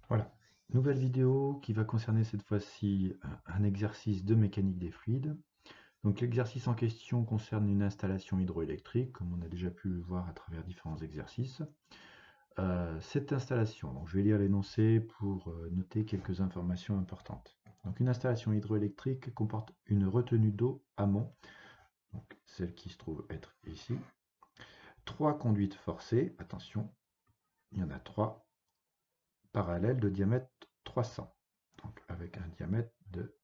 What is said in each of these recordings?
Voilà, nouvelle vidéo qui va concerner cette fois-ci un exercice de mécanique des fluides. Donc l'exercice en question concerne une installation hydroélectrique, comme on a déjà pu le voir à travers différents exercices. Cette installation, donc je vais lire l'énoncé pour noter quelques informations importantes. Donc une installation hydroélectrique comporte une retenue d'eau amont, donc celle qui se trouve être ici, trois conduites forcées, attention, il y en a trois, parallèles de diamètre 300, donc avec un diamètre de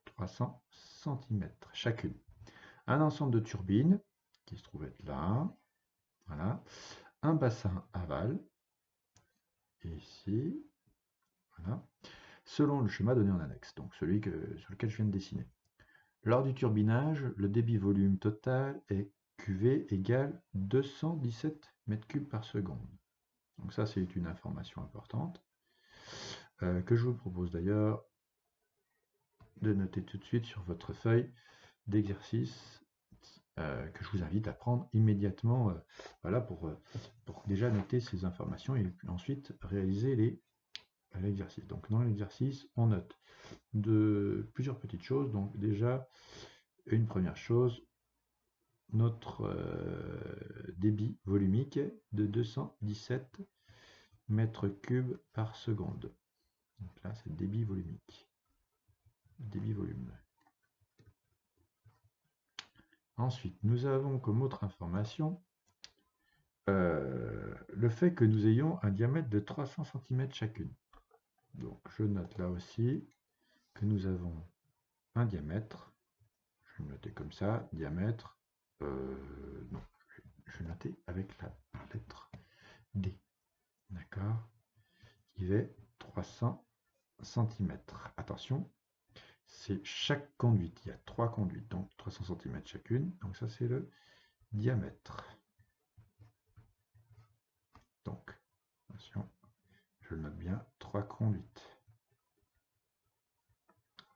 300 cm chacune. Un ensemble de turbines qui se trouve être là, voilà. Un bassin aval, ici, voilà, selon le schéma donné en annexe, donc celui sur lequel je viens de dessiner. Lors du turbinage, le débit-volume total est QV égale 217 m3 par seconde. Donc ça, c'est une information importante, que je vous propose d'ailleurs de noter tout de suite sur votre feuille d'exercice, que je vous invite à prendre immédiatement, voilà, pour déjà noter ces informations et puis ensuite réaliser l'exercice. Donc dans l'exercice, on note plusieurs petites choses. Donc déjà, une première chose, notre débit volumique de 217 mètres cubes par seconde. Donc là, c'est le débit volumique. Débit volume. Ensuite, nous avons comme autre information le fait que nous ayons un diamètre de 300 cm chacune. Donc je note là aussi que nous avons un diamètre. Je vais le noter comme ça, diamètre. Non, je vais noter avec la lettre D. D'accord? Qui fait 300 cm. Attention, c'est chaque conduite. Il y a trois conduites, donc 300 cm chacune. Donc ça, c'est le diamètre. Donc, attention, je le note bien, trois conduites.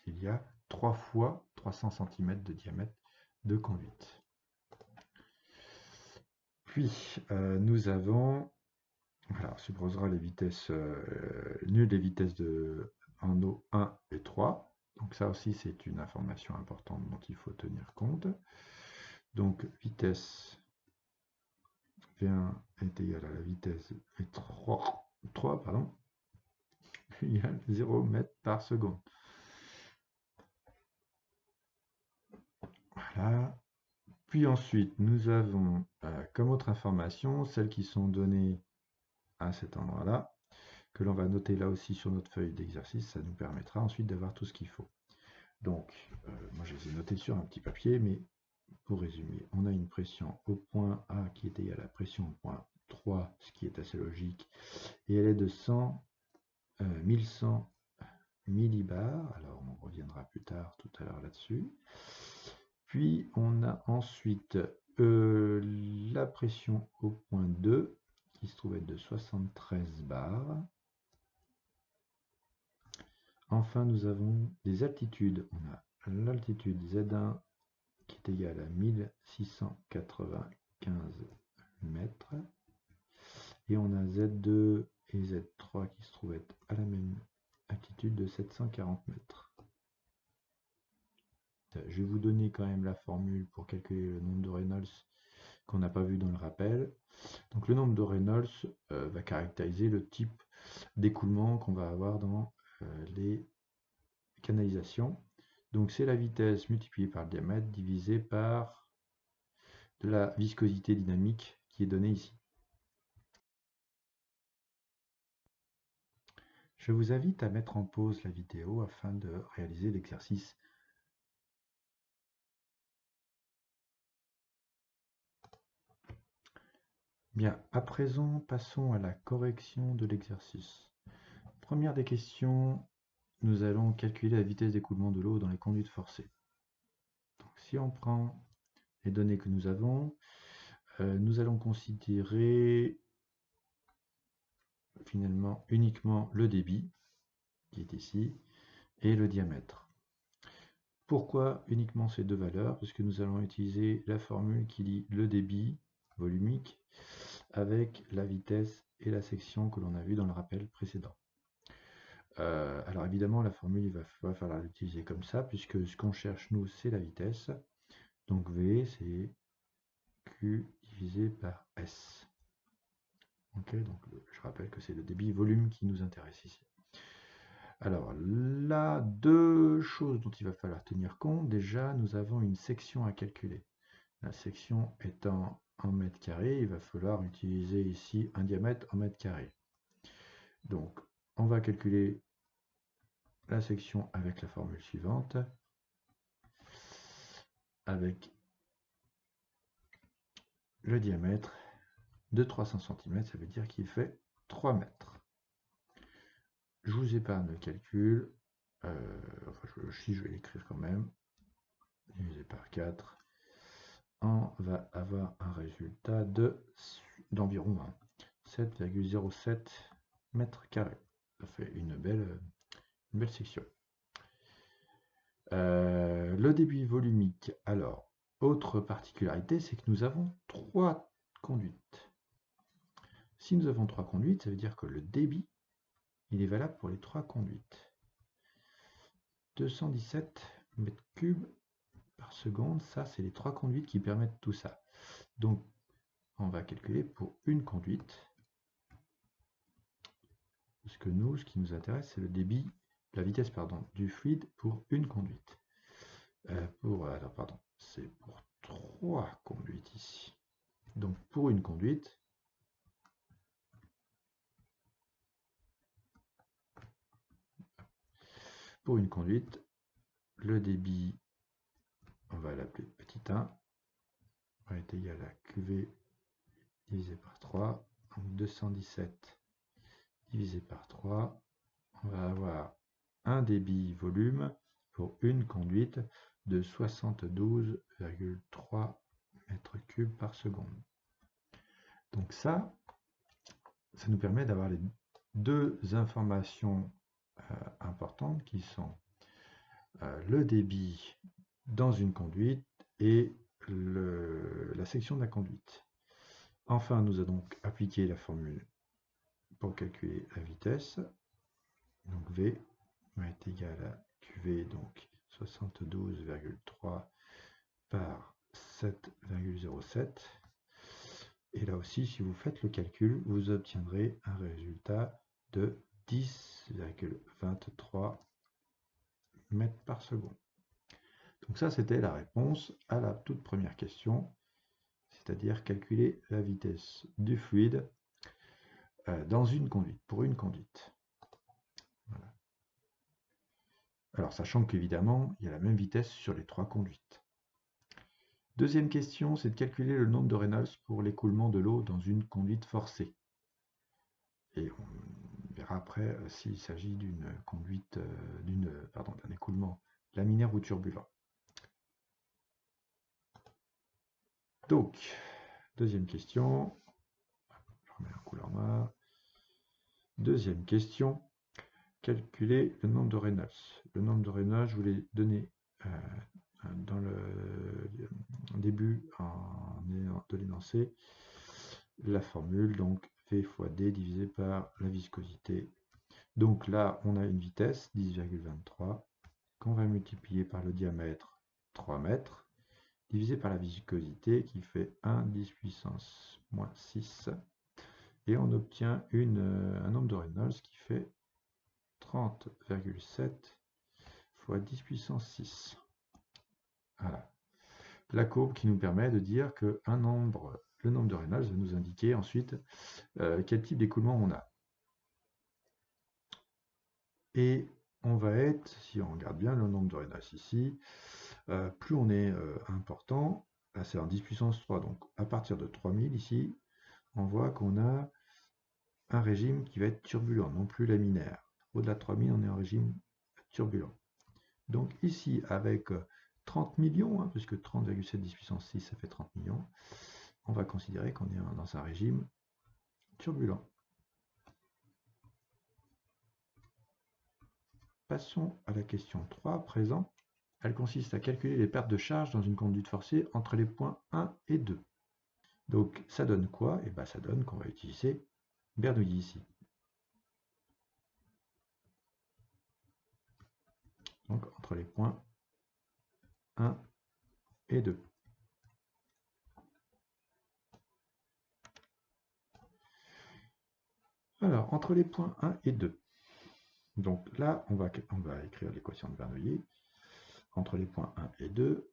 Il y a 3 fois 300 cm de diamètre de conduite. Puis, nous avons, voilà, on supposera les vitesses nulles des vitesses en eau 1 et 3. Donc ça aussi, c'est une information importante dont il faut tenir compte. Donc, vitesse V1 est égale à la vitesse V3 pardon, égale 0 m par seconde. Voilà. Puis ensuite, nous avons comme autre information, celles qui sont données à cet endroit-là, que l'on va noter là aussi sur notre feuille d'exercice. Ça nous permettra ensuite d'avoir tout ce qu'il faut. Donc, moi je les ai notés sur un petit papier, mais pour résumer, on a une pression au point A qui est égale à la pression au point 3, ce qui est assez logique, et elle est de 1100 millibars. Alors, on reviendra plus tard tout à l'heure là-dessus. Puis, on a ensuite la pression au point 2, qui se trouve être de 73 bars. Enfin, nous avons des altitudes. On a l'altitude Z1 qui est égale à 1695 mètres. Et on a Z2 et Z3 qui se trouvent être à la même altitude de 740 mètres. Je vais vous donner quand même la formule pour calculer le nombre de Reynolds qu'on n'a pas vu dans le rappel. Donc le nombre de Reynolds va caractériser le type d'écoulement qu'on va avoir dans les canalisations. Donc c'est la vitesse multipliée par le diamètre divisé par la viscosité dynamique qui est donnée ici. Je vous invite à mettre en pause la vidéo afin de réaliser l'exercice. Bien, à présent, passons à la correction de l'exercice. Première des questions, nous allons calculer la vitesse d'écoulement de l'eau dans les conduites forcées. Donc, si on prend les données que nous avons, nous allons considérer finalement uniquement le débit, qui est ici, et le diamètre. Pourquoi uniquement ces deux valeurs? Parce que nous allons utiliser la formule qui lie le débit volumique avec la vitesse et la section que l'on a vu dans le rappel précédent. Alors évidemment, la formule, il va falloir l'utiliser comme ça, puisque ce qu'on cherche, nous, c'est la vitesse. Donc V, c'est Q divisé par S. Ok, donc je rappelle que c'est le débit volume qui nous intéresse ici. Alors là, deux choses dont il va falloir tenir compte. Déjà, nous avons une section à calculer. La section étant en mètres carrés, il va falloir utiliser ici un diamètre en mètres carrés. Donc, on va calculer la section avec la formule suivante, avec le diamètre de 300 cm, ça veut dire qu'il fait 3 mètres. Je vous épargne le calcul, si je vais l'écrire quand même, divisé par 4, on va avoir un résultat d'environ 7,07 mètres carrés. Ça fait une belle section. Le débit volumique, alors, autre particularité, c'est que nous avons 3 conduites. Si nous avons 3 conduites, ça veut dire que le débit, il est valable pour les 3 conduites. 217 mètres cubes par seconde, ça c'est les 3 conduites qui permettent tout ça. Donc, on va calculer pour une conduite. Parce que nous, ce qui nous intéresse, c'est le débit, la vitesse du fluide pour une conduite. C'est pour 3 conduites ici. Donc pour une conduite, le débit, on va l'appeler petit 1, va être égal à QV divisé par 3. Donc 217 divisé par 3, on va avoir un débit volume pour une conduite de 72,3 mètres cubes par seconde. Donc ça nous permet d'avoir les deux informations importantes qui sont le débit dans une conduite et la section de la conduite. Enfin, nous allons donc appliquer la formule pour calculer la vitesse. Donc V va être égal à QV, donc 72,3 par 7,07. Et là aussi, si vous faites le calcul, vous obtiendrez un résultat de 10,23 mètres par seconde. Donc ça, c'était la réponse à la toute première question, c'est-à-dire calculer la vitesse du fluide dans une conduite, pour une conduite. Voilà. Alors, sachant qu'évidemment, il y a la même vitesse sur les 3 conduites. Deuxième question, c'est de calculer le nombre de Reynolds pour l'écoulement de l'eau dans une conduite forcée. Et on verra après s'il s'agit d'une conduite, d'un écoulement laminaire ou turbulent. Donc, deuxième question. Je remets en couleur noire. Deuxième question. Calculer le nombre de Reynolds. Le nombre de Reynolds, je vous l'ai donné dans le début de l'énoncé. La formule, donc V fois D divisé par la viscosité. Donc là, on a une vitesse, 10,23, qu'on va multiplier par le diamètre, 3 mètres, divisé par la viscosité qui fait 1 10 puissance moins 6. Et on obtient un nombre de Reynolds qui fait 30,7 fois 10 puissance 6. Voilà. La courbe qui nous permet de dire que le nombre de Reynolds va nous indiquer ensuite quel type d'écoulement on a. Et on va être, si on regarde bien le nombre de Reynolds ici, plus on est important, là c'est en 10 puissance 3, donc à partir de 3000 ici, on voit qu'on a un régime qui va être turbulent, non plus laminaire. Au-delà de 3000, on est en régime turbulent. Donc ici, avec 30 millions, puisque 30,7 10 puissance 6, ça fait 30 millions, on va considérer qu'on est dans un régime turbulent. Passons à la question 3 à présent. Elle consiste à calculer les pertes de charge dans une conduite forcée entre les points 1 et 2. Donc ça donne quoi? Et bien ça donne qu'on va utiliser Bernoulli ici. entre les points 1 et 2. Alors, entre les points 1 et 2. Donc là, on va écrire l'équation de Bernoulli. Entre les points 1 et 2,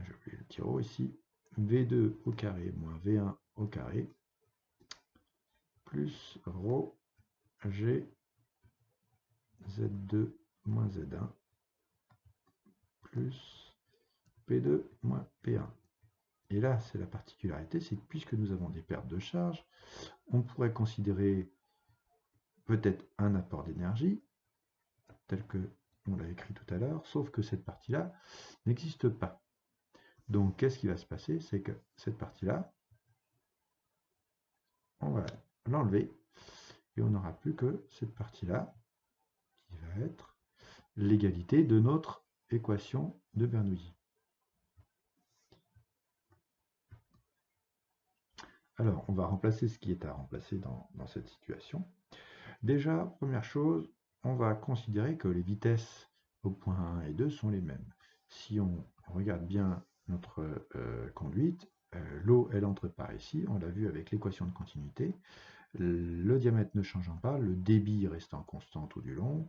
j'ai oublié le tiro ici, V2 au carré moins V1 au carré, plus ρ G Z2 moins Z1, plus P2 moins P1. Et là, c'est la particularité, c'est que puisque nous avons des pertes de charge, on pourrait considérer peut-être un apport d'énergie, tel que on l'a écrit tout à l'heure, sauf que cette partie-là n'existe pas. Donc, qu'est-ce qui va se passer? C'est que cette partie-là, on va l'enlever, et on n'aura plus que cette partie-là, qui va être l'égalité de notre équation de Bernoulli. Alors, on va remplacer ce qui est à remplacer dans cette situation. Déjà, première chose, on va considérer que les vitesses au point 1 et 2 sont les mêmes. Si on regarde bien notre conduite, l'eau, elle entre par ici, on l'a vu avec l'équation de continuité. Le diamètre ne changeant pas, le débit restant constant tout du long,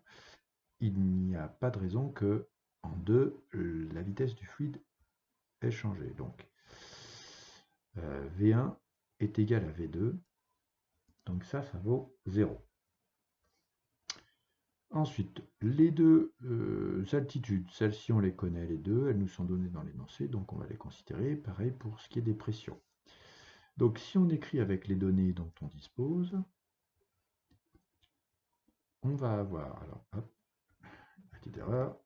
il n'y a pas de raison que en 2, la vitesse du fluide ait changé. Donc, V1 est égal à V2, donc ça vaut 0. Ensuite, les deux altitudes, celles-ci on les connaît les deux, elles nous sont données dans l'énoncé, donc on va les considérer. Pareil pour ce qui est des pressions. Donc si on écrit avec les données dont on dispose, on va avoir, alors hop, petite erreur,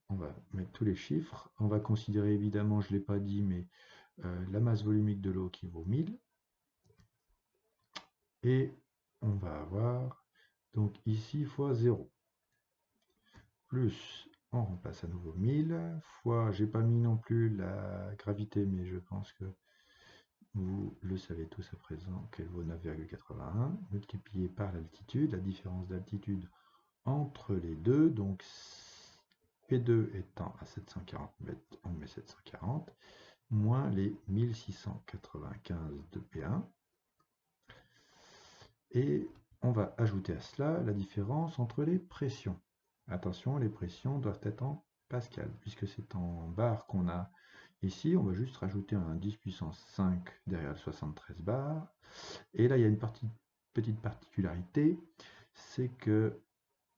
on va mettre tous les chiffres, on va considérer évidemment, je ne l'ai pas dit, mais la masse volumique de l'eau qui vaut 1000, et on va avoir donc ici fois 0, plus, on remplace à nouveau 1000, fois, j'ai pas mis non plus la gravité, mais je pense que vous le savez tous à présent qu'elle vaut 9,81, multiplié par l'altitude, la différence d'altitude entre les deux, donc P2 étant à 740 mètres, on met 740, moins les 1695 de P1, et on va ajouter à cela la différence entre les pressions. Attention, les pressions doivent être en pascal, puisque c'est en bar qu'on a ici. On va juste rajouter un 10 puissance 5 derrière le 73 bar. Et là, il y a une petite particularité, c'est que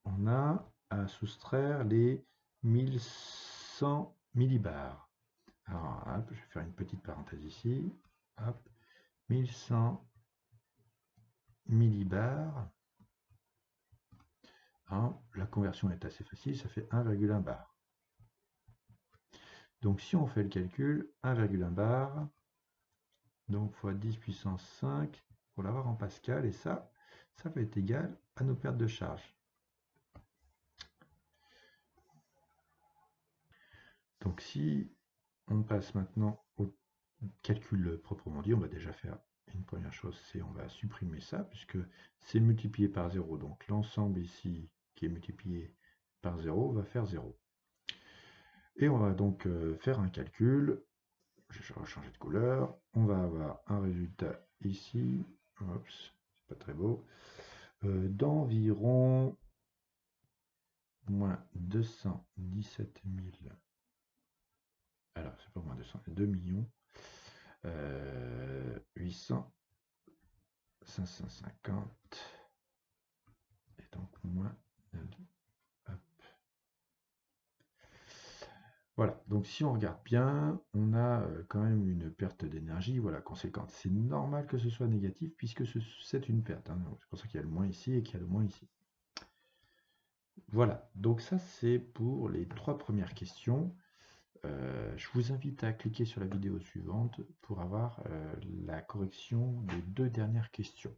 on a à soustraire les 1100 millibars. Alors, hop, je vais faire une petite parenthèse ici. Hop, 1100 millibars. La conversion est assez facile, ça fait 1,1 bar. Donc si on fait le calcul, 1,1 bar, donc fois 10 puissance 5, pour l'avoir en pascal, et ça va être égal à nos pertes de charge. Donc si on passe maintenant au calcul proprement dit, on va déjà faire une première chose, c'est on va supprimer ça, puisque c'est multiplié par 0, donc l'ensemble ici qui est multiplié par 0 va faire 0. Et on va donc faire un calcul, je vais changer de couleur, on va avoir un résultat ici, oups, c'est pas très beau, d'environ moins 217 000, alors c'est pas moins 200, 2 millions 800 550, et donc moins, hop. Voilà, donc si on regarde bien, on a quand même une perte d'énergie, voilà, conséquente. C'est normal que ce soit négatif puisque c'est une perte, hein. C'est pour ça qu'il y a le moins ici et qu'il y a le moins ici. Voilà, donc ça c'est pour les 3 premières questions. Je vous invite à cliquer sur la vidéo suivante pour avoir la correction des 2 dernières questions.